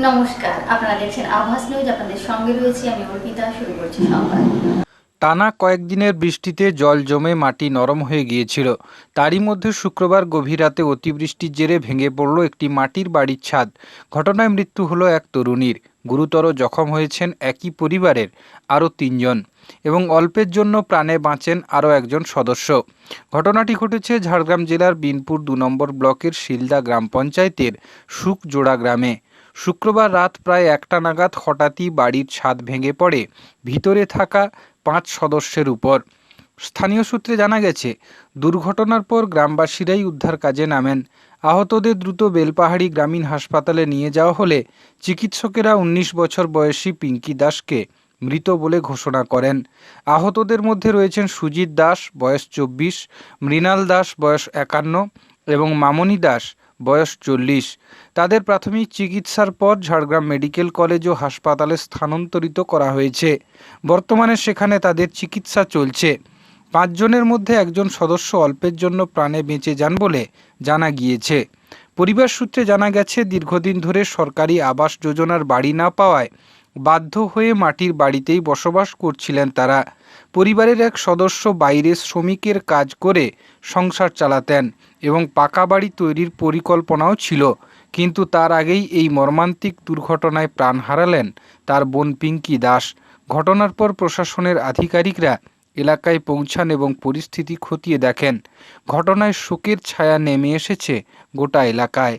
নমস্কার, আপনারা দেখছেন আভাস নিউজ। আপনাদের সঙ্গে রয়েছি আমি অর্পিতা। শুরু করছি সংবাদ। টানা কয়েকদিনের বৃষ্টিতে জল জমে মাটি নরম হয়ে গিয়েছিল। তারই মধ্যে শুক্রবার গভীর রাতে অতিবৃষ্টির জেরে ভেঙে পড়ল একটি মাটির বাড়ির ছাদ। ঘটনায় মৃত্যু হলো এক তরুণীর। গুরুতর জখম হয়েছেন একই পরিবারের আরও তিনজন এবং অল্পের জন্য প্রাণে বাঁচেন আরও একজন সদস্য। ঘটনাটি ঘটেছে ঝাড়গ্রাম জেলার বিনপুর ২ নম্বর ব্লকের শিলদা গ্রাম পঞ্চায়েতের সুকজোড়া গ্রামে। শুক্রবার রাত প্রায় ১টা নাগাদ হঠাৎই বাড়ির ছাদ ভেঙে পড়ে ভিতরে থাকা ৫ সদস্যের উপর। স্থানীয় সূত্রে জানা গেছে, দুর্ঘটনার পর গ্রামবাসীরাই উদ্ধার কাজে নামেন। আহতদের দ্রুত বেলপাহাড়ি গ্রামীণ হাসপাতালে নিয়ে যাওয়া হলে চিকিৎসকেরা ১৯ বছর বয়সী পিঙ্কি দাসকে মৃত বলে ঘোষণা করেন। আহতদের মধ্যে রয়েছেন সুজিত দাস, বয়স ২৪, মৃণাল দাস, বয়স ৫১ এবং মামনি দাস, বয়স ৪০। তাদের প্রাথমিক চিকিৎসার পর ঝাড়গ্রাম মেডিকেল কলেজ ও হাসপাতালে স্থানান্তরিত করা হয়েছে। বর্তমানে সেখানে তাদের চিকিৎসা চলছে। ৫ জনের মধ্যে একজন সদস্য অল্পের জন্য প্রাণে বেঁচে যান বলে জানা গিয়েছে। পরিবার সূত্রে জানা গেছে, দীর্ঘদিন ধরে সরকারি আবাস যোজনার বাড়ি না পাওয়ায় বাধ্য হয়ে মাটির বাড়িতেই বসবাস করছিলেন তারা। পরিবারের এক সদস্য বাইরে শ্রমিকের কাজ করে সংসার চালাতেন এবং পাকা বাড়ি তৈরির পরিকল্পনাও ছিল, কিন্তু তার আগেই এই মর্মান্তিক দুর্ঘটনায় প্রাণ হারালেন তার বোন পিঙ্কি দাস। ঘটনার পর প্রশাসনের আধিকারিকরা এলাকায় পৌঁছান এবং পরিস্থিতি খতিয়ে দেখেন। ঘটনায় শোকের ছায়া নেমে এসেছে গোটা এলাকায়।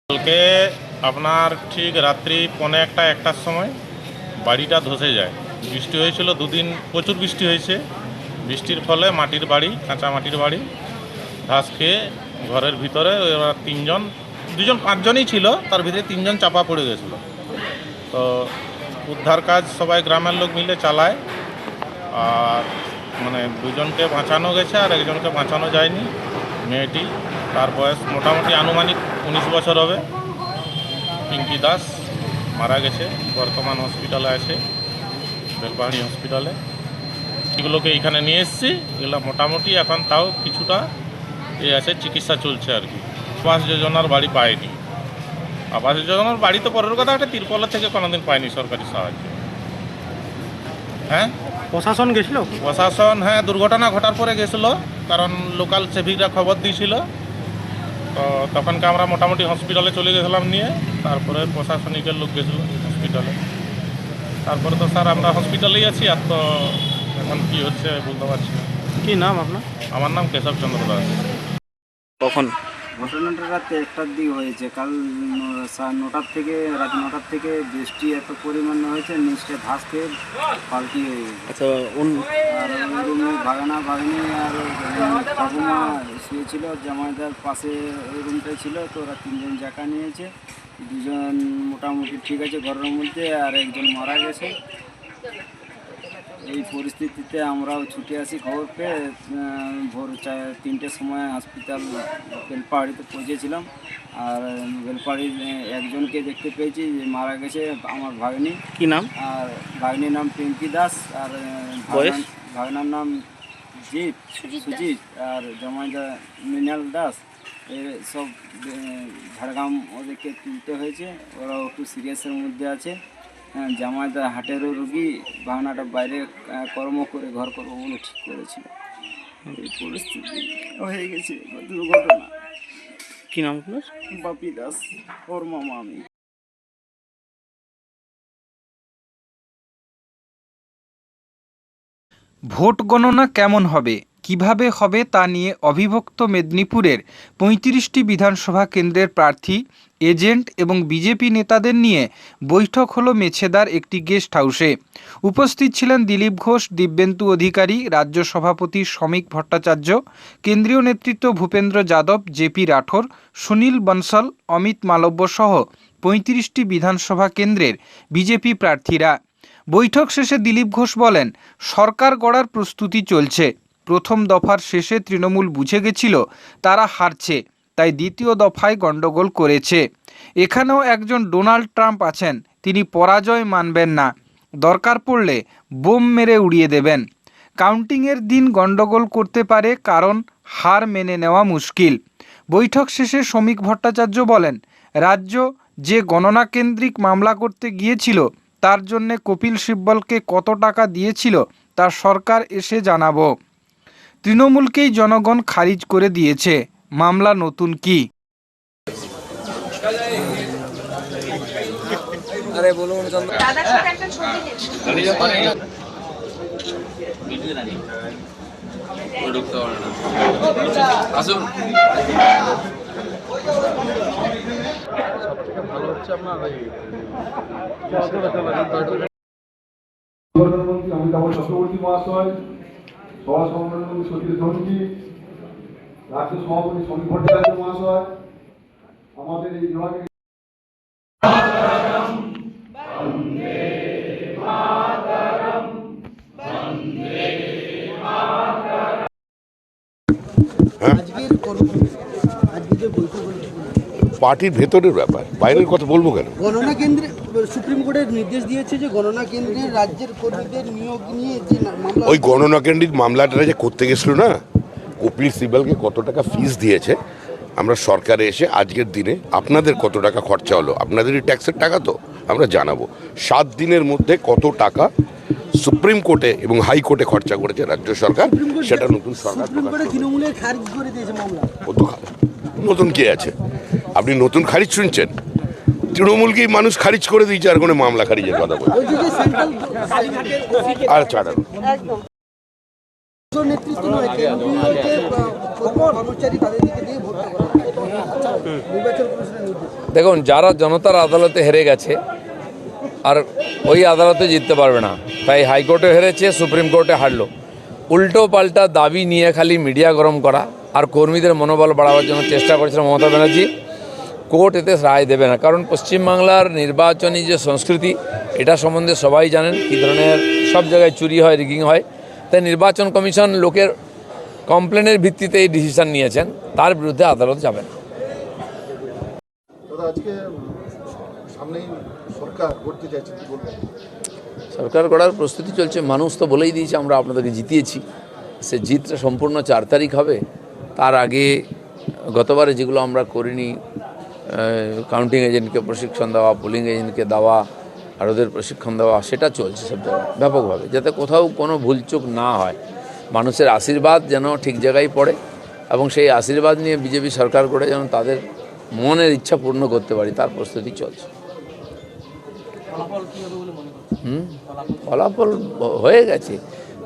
কালকে আপনার ঠিক রাত্রি ১:১টার সময় বাড়িটা ধসে যায়। বৃষ্টি হয়েছিল, দুদিন প্রচুর বৃষ্টি হয়েছে। বৃষ্টির ফলে মাটির বাড়ি, কাঁচা মাটির বাড়ি ধস খেয়ে ঘরের ভিতরে দুজন ৫ জনই ছিল, তার ভিতরে ৩ জন চাপা পড়ে গেছিল। তো উদ্ধার কাজ সবাই গ্রামের লোক মিলে চালায়, আর মানে ২ জনকে বাঁচানো গেছে আর একজনকে বাঁচানো যায়নি। মেয়েটি, তার বয়স মোটামুটি আনুমানিক ১৯ বছর হবে। পিঙ্কি দাস মারা গেছে, বর্তমান হসপিটালে আছে, বেলপাহাড়ি হসপিটালে। এগুলোকে এখানে নিয়ে এসেছি, এগুলো মোটামুটি এখন তাও কিছুটা আছে, চিকিৎসা চলছে আর কি। আবাস যোজনার বাড়ি পায়নি। আবাস যোজনার বাড়ি তো পরের কথা, একটা তিরপলের থেকে কোনোদিন পায়নি সরকারি সাহায্য। হ্যাঁ, প্রশাসন গেছিল? প্রশাসন হ্যাঁ, দুর্ঘটনা ঘটার পরে গেছিলো, কারণ লোকাল সেভিকরা খবর দিয়েছিল। তো তখনকে আমরা মোটামুটি হসপিটালে চলে গেছিলাম নিয়ে, তারপরে প্রশাসনিকের লোক গেছিলো হসপিটালে। তারপরে তো স্যার আমরা হসপিটালেই আছি, আর তো এখন কী হচ্ছে বলতে পারছি না। কি নাম আপনার? আমার নাম কেশব চন্দ্র দাস। কখন ঘটনাটা রাত ১টার দিকে হয়েছে। কাল রাত ৯টার থেকে বৃষ্টি এত পরিমাণে হয়েছে, নিচটা ধস খেয়ে পাল্টি হয়ে গেছে। আচ্ছা, আর ওই রুমে ভাগানি আর ঠাকুমা শুয়েছিল, জামাইদার পাশে ওই রুমটাই ছিল। তো ওরা ৩ জন জায়গা নিয়েছে, ২ জন মোটামুটি ঠিক আছে ঘরের মধ্যে, আর একজন মারা গেছে। এই পরিস্থিতিতে আমরাও ছুটে আসি খবর পেয়ে ভোর 3টের সময় হসপিটাল বেলপাহাড়িতে পৌঁছেছিলাম। আর বেলপাহাড়ির একজনকে দেখতে পেয়েছি যে মারা গেছে, আমার ভাগ্নি। কি নাম? আর ভাগ্নির নাম পিঙ্কি দাস, আর বয়স? ভাগনার নাম সুজিত, আর জামাইদা মৃণাল দাস। সব ঝাড়গ্রাম ওদেরকে তুলতে হয়েছে, ওরাও একটু সিরিয়াসের মধ্যে আছে। জামাইদা হাটেরও রুগী, ভাগনাটা বাইরে কর্ম করে ঘর করবো বলে ঠিক করেছিল। এই পরিস্থিতি হয়ে গেছে, দুর্ঘটনা। কি নাম আপনার? বাপি দাস, ওর মামা আমি। ভোট গণনা কেমন হবে, কিভাবে হবে তা নিয়ে অবিভক্ত মেদিনীপুরের ৩৫টি বিধানসভা কেন্দ্রের প্রার্থী, এজেন্ট এবং বিজেপি নেতাদের নিয়ে বৈঠক হলো মেছেদার একটি গেস্ট হাউসে। উপস্থিত ছিলেন দিলীপ ঘোষ, দিব্যেন্দু অধিকারী, রাজ্য সভাপতি শ্রমিক ভট্টাচার্য, কেন্দ্রীয় নেতৃত্ব ভূপেন্দ্র যাদব, জেপি রাঠোর, সুনীল বনসল, অমিত মালব্য সহ ৩৫টি বিধানসভা কেন্দ্রের বিজেপি প্রার্থীরা। বৈঠক শেষে দিলীপ ঘোষ বলেন, সরকার গড়ার প্রস্তুতি চলছে। প্রথম দফার শেষে তৃণমূল বুঝে গেছিল তারা হারছে, তাই দ্বিতীয় দফায় গণ্ডগোল করেছে। এখানেও একজন ডোনাল্ড ট্রাম্প আছেন, তিনি পরাজয় মানবেন না, দরকার পড়লে বোম মেরে উড়িয়ে দেবেন। কাউন্টিংয়ের দিন গণ্ডগোল করতে পারে, কারণ হার মেনে নেওয়া মুশকিল। বৈঠক শেষে শ্রমিক ভট্টাচার্য বলেন, রাজ্য যে গণনা কেন্দ্রিক মামলা করতে গিয়েছিল তার জন্যে কপিল সিব্বলকে কত টাকা দিয়েছিল তা সরকার এসে জানাবো। তৃণমূলকেই জনগণ খারিজ করে দিয়েছে, মামলা নতুন কি? প্রধানমন্ত্রী অমিতাভ চক্রবর্তী মহাশয়, সভাসভাপতি সতীশ ধনজি, রাজ্য সভাপতি শ্রমিক ভট্টাচার্য মহাশয়, আমাদের এই বিভাগের পার্টির ভেতরের ব্যাপার, বাইরের কথা বলবো কেন? গণনা কেন্দ্রে সুপ্রিম কোর্টের নির্দেশ দিয়েছে যে গণনা কেন্দ্রে রাজ্যের কর্মীদের নিয়োগ নিয়ে যে মামলা, ওই গণনা কেন্দ্রিক মামলাটা যে করতে গেছিল না, কপিল সিব্বলকে কত টাকা ফিস দিয়েছে, আমরা সরকারে এসে আজকের দিনে আপনাদের কত টাকা খরচা হলো, আপনাদেরই ট্যাক্সের টাকা তো আমরা জানাবো। 7 দিনের মধ্যে কত টাকা সুপ্রিম কোর্টে এবং হাইকোর্টে খরচা করেছে রাজ্য সরকার, সেটা নতুন সরকার সুপ্রিম কোর্টে তৃণমূলের খারিজ করে দিয়েছে মামলা। নতুন কে আছে? আপনি নতুন খারিজ শুনছেন? তৃণমূলকেই মানুষ খারিজ করে দিয়েছে, আর কোনো মামলা খারিজের কথা বলছে। আর ছাড়ানো নেতৃত্ব নয়, কেন্দ্রীয় যে কর্মচারী তাদের দিকে দিয়ে ভোট করা নির্বাচন কমিশনের নির্দেশ। দেখুন, যারা জনতার আদালতে হেরে গেছে আর ওই আদালতে জিততে পারবে না, তাই হাইকোর্টে হেরেছে, সুপ্রিম কোর্টে হারলো। উল্টো পাল্টা দাবি নিয়ে খালি মিডিয়া গরম করা আর কর্মীদের মনোবল বাড়াবার জন্য চেষ্টা করেছিল মমতা ব্যানার্জি। কোর্ট এতে রায় দেবে না, কারণ পশ্চিমবাংলার নির্বাচনী যে সংস্কৃতি, এটা সম্বন্ধে সবাই জানেন কী ধরনের সব জায়গায় চুরি হয়, রিগিং হয়। তাই নির্বাচন কমিশন লোকের কমপ্লেনের ভিত্তিতে এই ডিসিশন নিয়েছেন, তার বিরুদ্ধে আদালত যাবেন। সরকার গড়ার প্রস্তুতি চলছে, মানুষ তো বলেই দিয়েছে আমরা আপনাদেরকে জিতিয়েছি। সে জিতটা সম্পূর্ণ 4 তারিখ হবে, তার আগে গতবারে যেগুলো আমরা করিনি, কাউন্টিং এজেন্টকে প্রশিক্ষণ দেওয়া, পোলিং এজেন্টকে দেওয়া আর ওদের প্রশিক্ষণ দেওয়া, সেটা চলছে সব জায়গায় ব্যাপকভাবে, যাতে কোথাও কোনো ভুলচুক না হয়। মানুষের আশীর্বাদ যেন ঠিক জায়গায় পড়ে এবং সেই আশীর্বাদ নিয়ে বিজেপি সরকার করে যেন তাদের মনের ইচ্ছা পূর্ণ করতে পারি, তার প্রস্তুতি চলছে। ফলাফল হয়ে গেছে।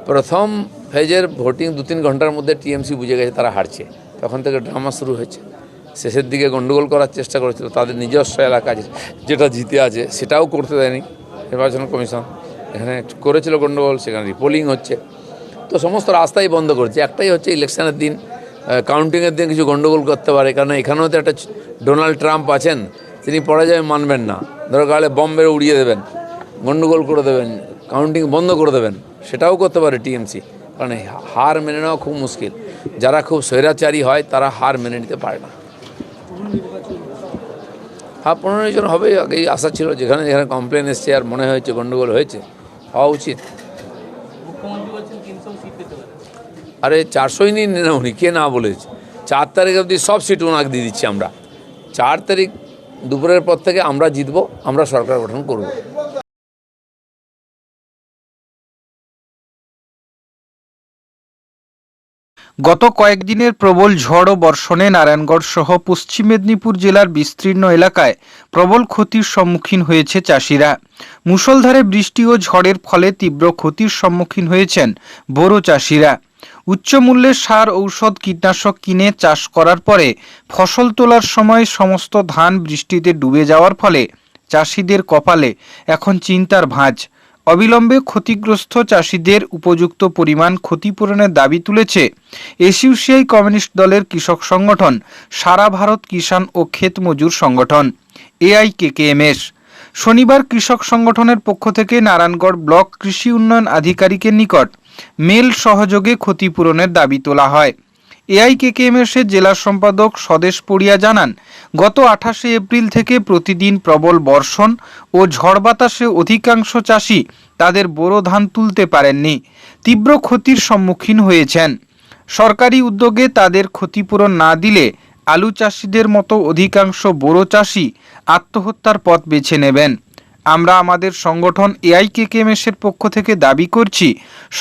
প্রথম ফেজের ভোটিং 2-3 ঘন্টার মধ্যে টিএমসি বুঝে গেছে তারা হারছে, তখন থেকে ড্রামা শুরু হয়েছে। শেষের দিকে গণ্ডগোল করার চেষ্টা করেছিল, তাদের নিজস্ব এলাকা যেটা জিতে আছে সেটাও করতে দেয়নি নির্বাচন কমিশন। এখানে করেছিল গণ্ডগোল, সেখানে রিপোলিং হচ্ছে, তো সমস্ত রাস্তাই বন্ধ করেছে। একটাই হচ্ছে ইলেকশনের দিন, কাউন্টিংয়ের দিন কিছু গণ্ডগোল করতে পারে, কারণ এখানেও তো একটা ডোনাল্ড ট্রাম্প আছেন, তিনি পরাজয় মানবেন না, দরকার হলে বম মেরে উড়িয়ে দেবেন, গণ্ডগোল করে দেবেন, কাউন্টিং বন্ধ করে দেবেন, সেটাও করতে পারে টিএমসি, কারণ হার মেনে নেওয়া খুব মুশকিল। যারা খুব স্বৈরাচারী হয় তারা হার মেনে নিতে পারে না। হ্যাঁ, 15 জন হবে, আগেই আশা ছিল। যেখানে যেখানে কমপ্লেন এসছে আর মনে হয়েছে গণ্ডগোল হয়েছে, হওয়া উচিত। আরে 400ই নিন না, উনি কে না বলেছে? 4 তারিখ অবধি সব সিট ওনাকে দিয়ে দিচ্ছি আমরা। 4 তারিখ দুপুরের পর থেকে আমরা জিতবো, আমরা সরকার গঠন করব। গত কয়েকদিনের প্রবল ঝড় ও বর্ষণে নারায়ণগড় সহ পশ্চিম মেদিনীপুর জেলার বিস্তীর্ণ এলাকায় প্রবল ক্ষতির সম্মুখীন হয়েছে চাষিরা। মুষলধারে বৃষ্টি ও ঝড়ের ফলে তীব্র ক্ষতির সম্মুখীন হয়েছেন বোরো চাষিরা। উচ্চ মূল্যের সার, ঔষধ, কীটনাশক কিনে চাষ করার পরে ফসল তোলার সময় সমস্ত ধান বৃষ্টিতে ডুবে যাওয়ার ফলে চাষিদের কপালে এখন চিন্তার ভাঁজ। অবিলম্বে ক্ষতিগ্রস্ত চাষিদের উপযুক্ত পরিমাণ ক্ষতিপূরণের দাবি তুলেছে এসইউসিআই কমিউনিস্ট দলের কৃষক সংগঠন, সারা ভারত কিষাণ ও ক্ষেত মজুর সংগঠন AIKKMS। শনিবার কৃষক সংগঠনের পক্ষ থেকে নারায়ণগড় ব্লক কৃষি উন্নয়ন আধিকারিকের নিকট মেল সহযোগে ক্ষতিপূরণের দাবি তোলা হয়। AIKKMS এর জেলা সম্পাদক স্বদেশ পড়িয়া জানান, গত 28শে এপ্রিল থেকে প্রতিদিন প্রবল বর্ষণ ও ঝড় বাতাসে অধিকাংশ চাষি তাদের বোরো ধান তুলতে পারেননি, তীব্র ক্ষতির সম্মুখীন হয়েছেন। সরকারি উদ্যোগে তাদের ক্ষতিপূরণ না দিলে আলু চাষিদের মতো অধিকাংশ বোরো চাষি আত্মহত্যার পথ বেছে নেবেন। আমরা আমাদের সংগঠন AIKKMS এর পক্ষ থেকে দাবি করছি,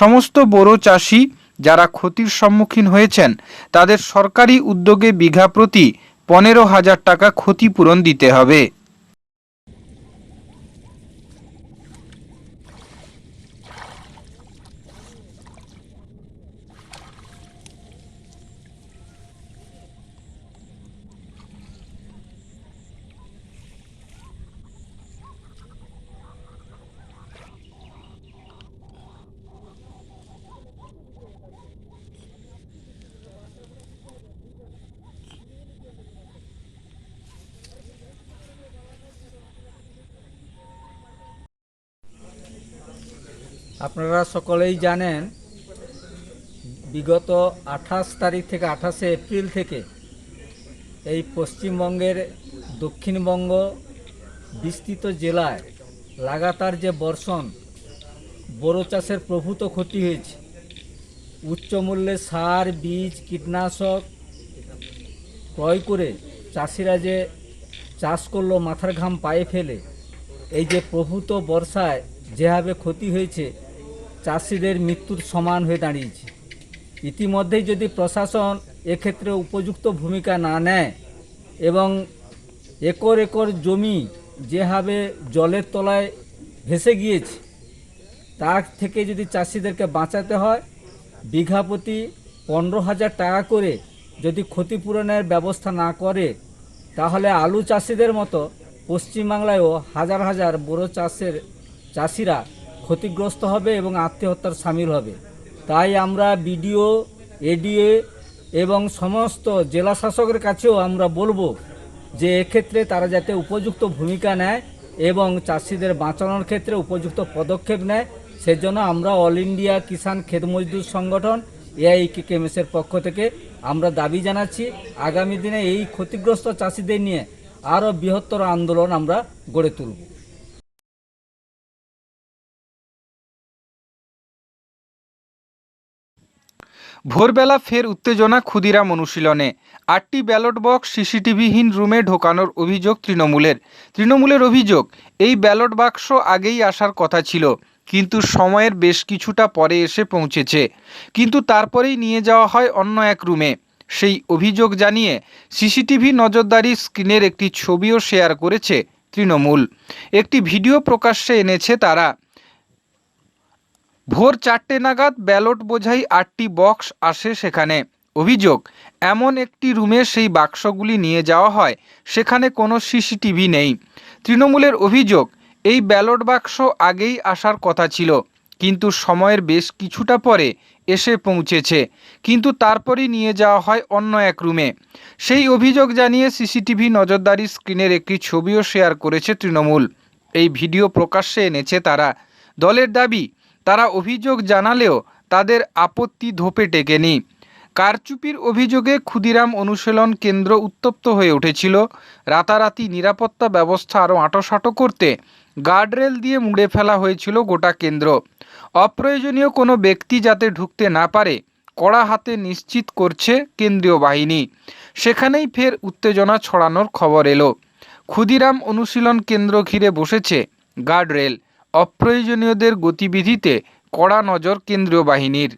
সমস্ত বোরো চাষি যারা ক্ষতির সম্মুখীন হয়েছেন তাদের সরকারি উদ্যোগে বিঘা প্রতি 15,000 টাকা ক্ষতিপূরণ দিতে হবে। আপনারা সকলেই জানেন, বিগত 28 তারিখ থেকে 28শে এপ্রিল থেকে এই পশ্চিমবঙ্গের দক্ষিণবঙ্গ বিস্তৃত জেলায় লাগাতার যে বর্ষণ, বোরো চাষের প্রভূত ক্ষতি হয়েছে। উচ্চ মূল্যে সার, বীজ, কীটনাশক ক্রয় করে চাষিরা যে চাষ করলো মাথার ঘাম পায়ে ফেলে, এই যে প্রভূত বর্ষায় যেভাবে ক্ষতি হয়েছে, চাষিদের মৃত্যুর সমান হয়ে দাঁড়িয়েছে। ইতিমধ্যেই যদি প্রশাসন এক্ষেত্রে উপযুক্ত ভূমিকা না নেয় এবং একর একর জমি যেভাবে জলের তলায় ভেসে গিয়েছে, তার থেকে যদি চাষিদেরকে বাঁচাতে হয়, বিঘা প্রতি 15,000 টাকা করে যদি ক্ষতিপূরণের ব্যবস্থা না করে, তাহলে আলু চাষিদের মতো পশ্চিমবাংলায়ও হাজার হাজার বোরো চাষিরা ক্ষতিগ্রস্ত হবে এবং আত্মহত্যার সামিল হবে। তাই আমরা বিডিও, এডিএ এবং সমস্ত জেলা শাসকের কাছেও আমরা বলবো যে এক্ষেত্রে তারা যাতে উপযুক্ত ভূমিকা নেয় এবং চাষিদের বাঁচানোর ক্ষেত্রে উপযুক্ত পদক্ষেপ নেয়। সেজন্য আমরা অল ইন্ডিয়া কিষাণ ক্ষেত মজদুর সংগঠন AIKKMS এর পক্ষ থেকে আমরা দাবি জানাচ্ছি, আগামী দিনে এই ক্ষতিগ্রস্ত চাষিদের নিয়ে আরও বৃহত্তর আন্দোলন আমরা গড়ে তুলব। ভোরবেলা ফের উত্তেজনা ক্ষুদিরাম অনুশীলনে। 8টি ব্যালট বক্স সিসিটিভিহীন রুমে ঢোকানোর অভিযোগ তৃণমূলের অভিযোগ, এই ব্যালট বাক্স আগেই আসার কথা ছিল, কিন্তু সময়ের বেশ কিছুটা পরে এসে পৌঁছেছে, কিন্তু তারপরেই নিয়ে যাওয়া হয় অন্য এক রুমে। সেই অভিযোগ জানিয়ে সিসিটিভি নজরদারি স্ক্রিনের একটি ছবিও শেয়ার করেছে তৃণমূল। একটি ভিডিও প্রকাশ্যে এনেছে তারা। ভোর 4টে নাগাদ ব্যালট বোঝাই 8টি বক্স আসে সেখানে। অভিযোগ, এমন একটি রুমে সেই বাক্সগুলি নিয়ে যাওয়া হয়, সেখানে কোনো সিসিটিভি নেই। তৃণমূলের অভিযোগ, এই ব্যালট বাক্স আগেই আসার কথা ছিল, কিন্তু সময়ের বেশ কিছুটা পরে এসে পৌঁছেছে, কিন্তু তারপরই নিয়ে যাওয়া হয় অন্য এক রুমে। সেই অভিযোগ জানিয়ে সিসিটিভি নজরদারি স্ক্রিনের একটি ছবিও শেয়ার করেছে তৃণমূল। এই ভিডিও প্রকাশ্যে এনেছে তারা। দলের দাবি, তারা অভিযোগ জানালেও তাদের আপত্তি ধোপে টেকেনি। কারচুপির অভিযোগে ক্ষুদিরাম অনুশীলন কেন্দ্র উত্তপ্ত হয়ে উঠেছিল। রাতারাতি নিরাপত্তা ব্যবস্থা আরও আঁটোসাঁটো করতে গার্ডরেল দিয়ে মুড়ে ফেলা হয়েছিল গোটা কেন্দ্র। অপ্রয়োজনীয় কোনো ব্যক্তি যাতে ঢুকতে না পারে কড়া হাতে নিশ্চিত করছে কেন্দ্রীয় বাহিনী। সেখানেই ফের উত্তেজনা ছড়ানোর খবর এলো। ক্ষুদিরাম অনুশীলন কেন্দ্র ঘিরে বসেছে গার্ডরেল। অপ্রয়োজনীয়দের গতিবিধিতে কড়া নজর কেন্দ্রীয় বাহিনীর।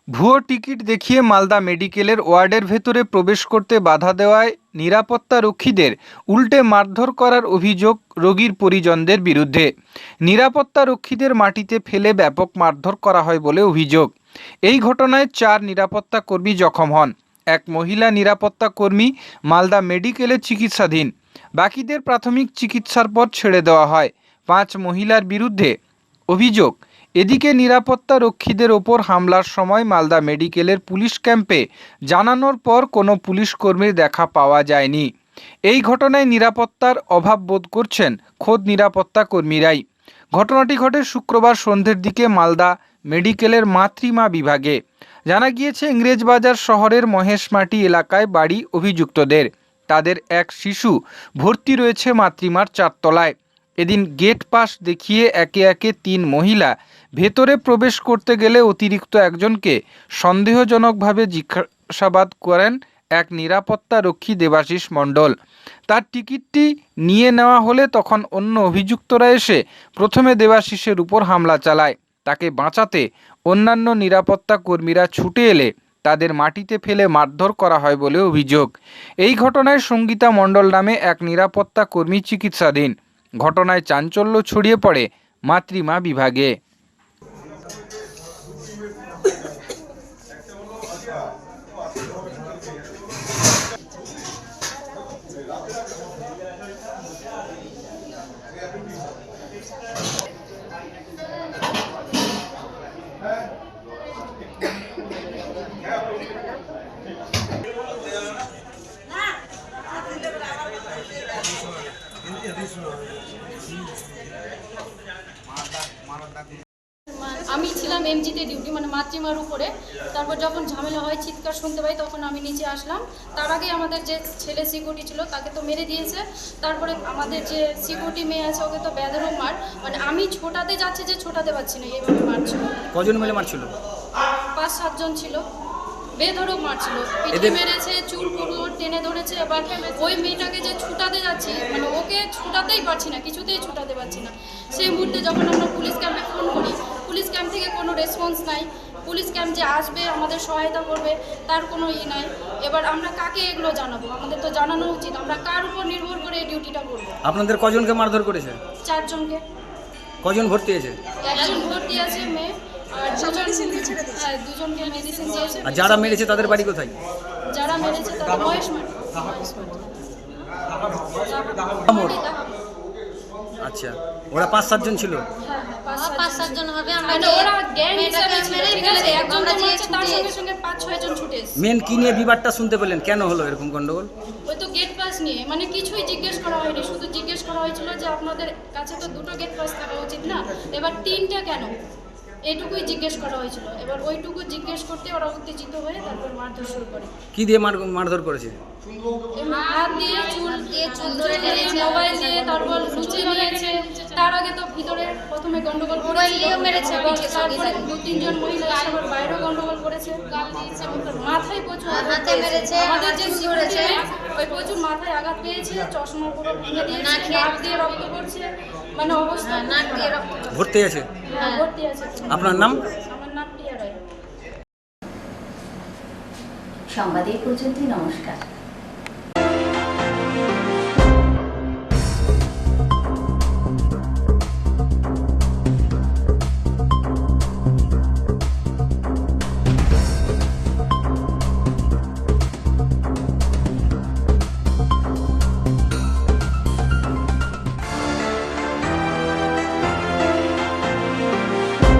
ভুয়ো টিকিট দেখিয়ে মালদা মেডিকেলের ওয়ার্ডের ভেতরে প্রবেশ করতে বাধা দেওয়ায় নিরাপত্তা রক্ষীদের উল্টে মারধর করার অভিযোগ রোগীর পরিজনদের বিরুদ্ধে। নিরাপত্তা রক্ষীদের মাটিতে ফেলে ব্যাপক মারধর করা হয় বলে অভিযোগ। এই ঘটনায় 4 নিরাপত্তা কর্মী জখম হন। এক মহিলা নিরাপত্তা কর্মী মালদা মেডিকেলে চিকিৎসাধীন। বাকিদের প্রাথমিক চিকিৎসার পর ছেড়ে দেওয়া হয়। 5 মহিলার বিরুদ্ধে অভিযোগ, এদিকে নিরাপত্তা রক্ষীদের ওপর হামলার সময় মালদা মেডিকেলের পুলিশ ক্যাম্পে জানানোর পর কোনো পুলিশ কর্মীর দেখা পাওয়া যায়নি। এই ঘটনায় নিরাপত্তার অভাব বোধ করছেন খোদ নিরাপত্তা কর্মীরাই। ঘটনাটি ঘটে শুক্রবার সন্ধ্যের দিকে মালদা মেডিকেলের মাতৃমা বিভাগে। জানা গিয়েছে, ইংরেজবাজার শহরের মহেশমাটি এলাকায় বাড়ি অভিযুক্তদের। তাদের এক শিশু ভর্তি রয়েছে মাতৃমার 4 তলায়। এদিন গেট পাস দেখিয়ে একে একে 3 মহিলা ভেতরে প্রবেশ করতে গেলে অতিরিক্ত একজনকে সন্দেহজনকভাবে জিজ্ঞাসাবাদ করেন এক নিরাপত্তা রক্ষী দেবাশিস মণ্ডল। তার টিকিটটি নিয়ে নেওয়া হলে তখন অন্য অভিযুক্তরা এসে প্রথমে দেবাশিসের উপর হামলা চালায়। তাকে বাঁচাতে অন্যান্য নিরাপত্তা কর্মীরা ছুটে এলে তাদের মাটিতে ফেলে মারধর করা হয় বলে অভিযোগ। এই ঘটনায় সঙ্গীতা মণ্ডল নামে এক নিরাপত্তা কর্মী চিকিৎসাধীন। ঘটনায় চাঞ্চল্য ছড়িয়ে পড়ে মাতৃমা বিভাগে। আমি ছিলাম এমজিতে ডিউটি, মানে মাতৃমার উপরে। তারপর যখন ঝামেলা হয়, চিৎকার শুনতে পাই, তখন আমি নিচে আসলাম। তার আগে আমাদের যে ছেলে সিকিউরিটি ছিল তাকে তো মেরে দিয়েছে। তারপরে আমাদের যে সিকিউরিটি মেয়ে আছে ওকে তো বেদরক মার, মানে আমি ছোটাতে যাচ্ছি যে ছোটাতে পারছি না, এইভাবে মারছিল। কজন মিলে মারছিল? 5-7 জন ছিল। বেধরক মারছিল, পিঠে মেরেছে, চুল পুরো টেনে ধরেছে। এবার ওই মেয়েটাকে যে ছুটাতে যাচ্ছি, মানে ওকে ছুটাতেই পারছি না, কিছুতেই ছুটাতে পারছি না। সেই মুহূর্তে যখন আমরা পুলিশ ক্যাম্পে ফোন করি, পুলিশ ক্যাম্প থেকে কোনো রেসপন্স নাই। পুলিশ ক্যাম্প যে আসবে আমাদের সহায়তা করবে তার কোনো নাই। এবার আমরা কাকে এগুলো জানাবো? আমাদের তো জানানো উচিত। আমরা কার উপর নির্ভর করে এই ডিউটিটা করবো? আপনাদের কজনকে মারধর করেছে? 4 জনকে। কজন ভর্তি আছে? একজন ভর্তি আছে মেয়ে, আর 2জনকে মেডিসিন দিয়েছে। আর যারা মেরেছে তাদের বাড়ি কোথায়? যারা মেরেছে তাদের মহেশমাটি। আচ্ছা, ওরা 5-7 জন ছিল? হ্যাঁ, 5-7 জন হবে। আমরা ওরা গ্যাং হিসেবে ছিল, ঠিক আছে? একজন তো মারছে, তার সঙ্গে সঙ্গে 5-6 জন ছুটে এসেছে। মেন কি নিয়ে বিবাদটা শুনতে পেলেন? কেন হলো এরকম গন্ডগোল? ওই তো গেট পাস নিয়ে, মানে কিছুই জিজ্ঞেস করা হয়নি। শুধু জিজ্ঞেস করা হয়েছিল যে আপনাদের কাছে তো 2টো গেট পাস থাকা উচিত না, এবার 3টা কেন, এইটুকুই জিজ্ঞেস করা হয়েছিল। এবার ওইটুকু জিজ্ঞেস করতে ওরা উত্তেজিত হয়ে তারপর মারধর শুরু করে। কি দিয়ে মারধর করেছে? হাত দিয়ে, চুল দিয়ে, ধরে নিয়েছে, মোবাইল দিয়ে, তারপর লুচি নিয়েছে। তার আগে তো ভিতরে প্রথমে গন্ডগোল করেছিল, মেরেছে। তারপরে 2-3 জন মহিলা আবার বাইরেও গন্ডগোল করেছে, গাল দিয়েছে, মাথায় প্রচুর হাতে মেরেছে। আমাদের যে সিকিউরিটি ওই প্রচুর মাথায় আঘাত পেয়েছে, চশমা পুরো ভেঙে দিয়েছে, নাক দিয়ে রক্ত পড়ছে, মানে অবস্থা। নাক দিয়ে রক্ত ভর্তি আছে? হ্যাঁ, ভর্তি আছে। আপনার নাম? আমার নাম টিয়া রায়। সংবাদ এই পর্যন্তই। নমস্কার।